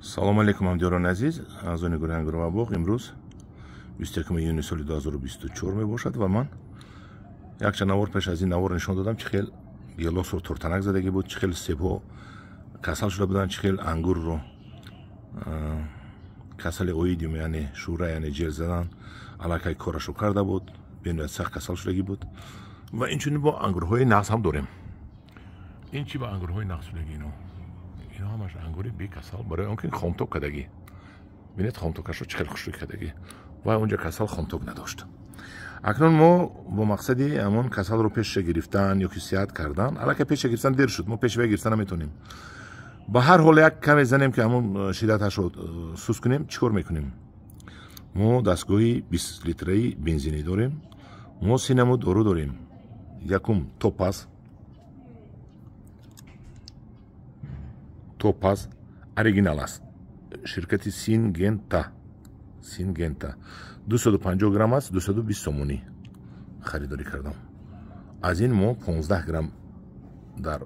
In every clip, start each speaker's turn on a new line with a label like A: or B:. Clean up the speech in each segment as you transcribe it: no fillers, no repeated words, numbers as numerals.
A: салом алейкум ҳамдиёрони азиз, аъзои гурӯҳи Ангурова боғ. Имрӯз 21 июни соли 2024 мебошад ва ман якчанд навор пеш аз ин навор нишон додам ки хел гелосро тортанак задагӣ буд, чи хел себҳо касал шуда буданд, чи хел ангурро касали оидиум яъне шӯра яъне ҷел задан аллакай корашро карда буд, бениҳоят сахт касал шудагӣ буд ва инчунин бо ангурҳои нағз ҳам дорем. ин чи ба ангурҳои нағз шудагӣ ино ҳамаш ангури бекасал барои он ки хомток кардагӣ. бинед хомтокашро чи хел хушрӯй кардагӣ ва онҷа касал хомток надошт. акнун мо бо мақсади ҳамон касалро пеша гирифтан ё ки сиҳат кардан, аллакай пеша гирифтан дер шуд, мо пешавай гирифта наметонем. ба ҳар ҳол як каме занем ки ҳамон шиддаташро сус кунем. чӣ кор мекунем? мо дастгоҳи 20 литраи бензинӣ дорем. мо синаму дору дорем. якум топаз оригинал аст, ширкати Сингента 250 грамм аст, 220 сомонӣ харидорӣ кардам. аз ин мо 15 грамм дар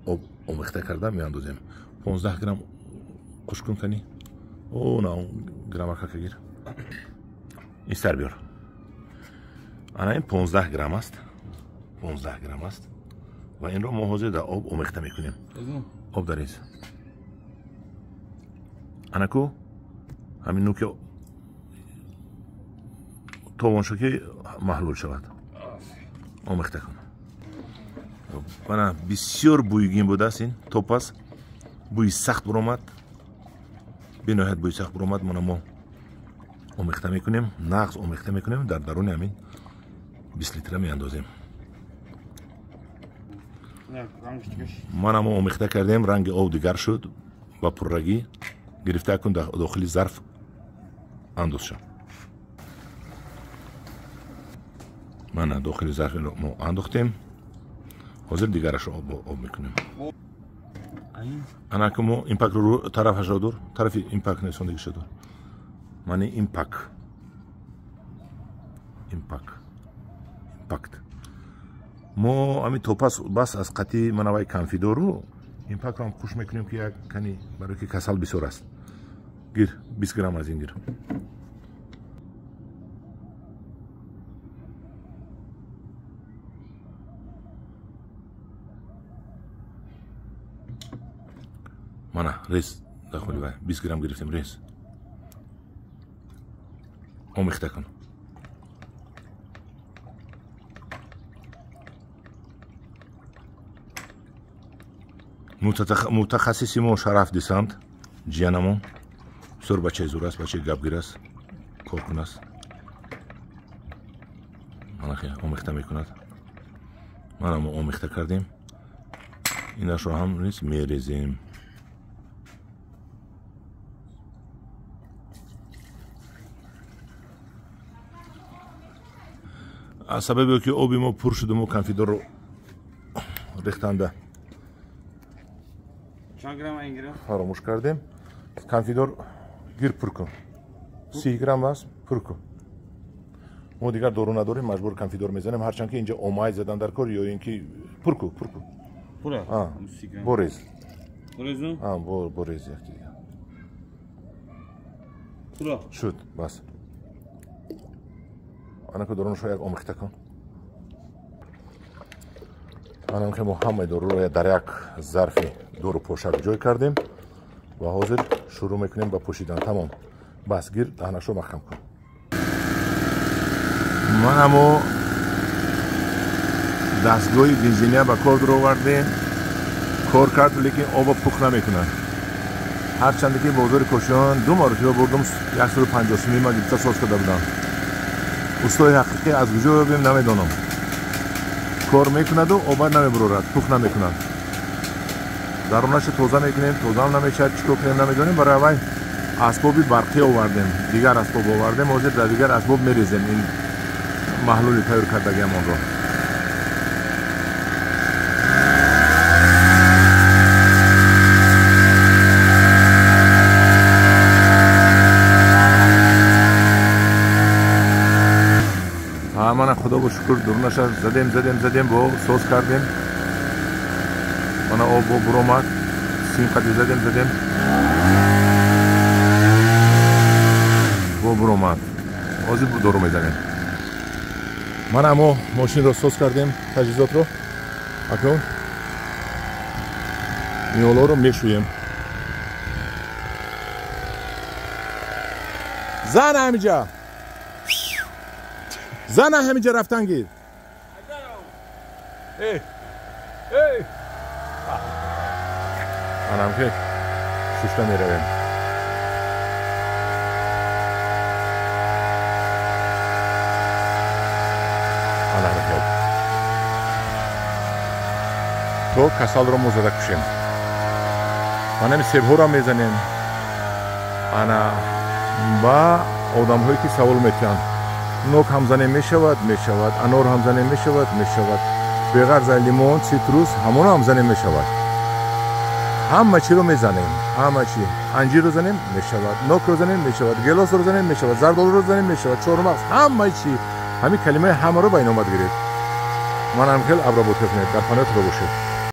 A: об омехта карда меандозем. 15 грамм хушк кун кани. о на граммака гир ин сар биёр. ана ин 15 грамм аст, 15 грамм аст ва инро мо ҳозир дар об омехта мекунем. об дарез анаку ҳамин нӯки товон шо ки маҳлул шавад. омехта кун. бана бисёр бӯйгин будааст ин топас. бӯи сахт буромад, бениҳоят бӯи сахт буромад. мона мо омехта мекунем, нағз омехта мекунем, дар даруни ҳамин 20 литра меандозем. мана мо омехта кардем, ранги об дигар шуд ва пуррагӣ. гирифта кун дохили зарф андоз шав. мана дохили зарф мо андохтем. ҳозир дигарашро об мекунем. ана ки мо импакро тарафашро дур, тарафи импак несондагиша дур. мани импакт мо ами топас бас аз қати манавай конфидору импактро ҳам хуш мекунем ки як кани барои ки касал бисёр аст. гир 20 грамм аз ин гир. мана рез дахоли вай 20 грамм гирифтем. рез омехта кун. мутахассиси мо Шараф Десант ҷиянамон бисёр бачаи зур аст, бачаи гапгир аст, коркун аст. манахе омехта мекунад. мана мо омехта кардем. инашро ҳам низ мерезем. аз сабаби ки оби мо пур шуду мо конфидорро рехтанда фаромӯш кардем. конфидор гир пур кун. 30 грамм аст, пур кун. мо дигар дору надорем, маҷбур конфидор мезанем, ҳарчанд ки инҷа омай задан дар кор ё ин ки пур кун. борез борез як дигар шуд. бас анаку дорунаша як омехта кун. анам ки мо ҳамаи доруро дар як зарфи дору пошак ҷой кардем ва ҳозир шурӯъ мекунем ба пӯшидан. тамом. бас гир даҳнашро маҳкам кун. мана мо дастгоҳи бензиния ба кор дуровардем. кор кард, лекин обо пух намекунад. ҳарчанде ки бозори кошиён 2 маротиба бурдум, 150 сумӣ ма гирифта соз карда будам. устои ҳақиқӣ аз куҷо ёбем намедонам. кор мекунаду оба намебурорад, пух намекунад. дарунашро тоза мекунем, тозаам намешавад, чӣ кор кунем намедонем. барои аввал асбоби барқӣ овардем, дигар асбоб овардем. ҳозир дар дигар асбоб мерезем ин маҳлули тайёр кардагиамонро. мана худо бо шукр дурунаша задем бо соз кардем. мана об буромад, сим қади задем. بابر اومد بازی دورو میزنیم. من اما ماشین رو سوز کردیم تجهیزات رو اکنون میولا رو میشویم. زن همینجا زن همینجا رفتن گیر. منم که شوشته میرویم. تو کسال رو مزده کشیم. من همی سیب ها رو میزنیم. انا با آدم هایی که سوال میتونن نوک همزنه میشود انار همزنه میشود بغیر از لیمون سیتروس همون همزنه میشود. همه چی رو میزنیم. همه چی انجیر رو زنیم میشود نوک رو زنیم میشود گلاس رو زنیم میشود زردآلو رو زنیم میشود چهارمغز همه چی همین کلمه همه رو بین اومد گرفت. من هم خیلی ابرا بود در خانه تو بشه.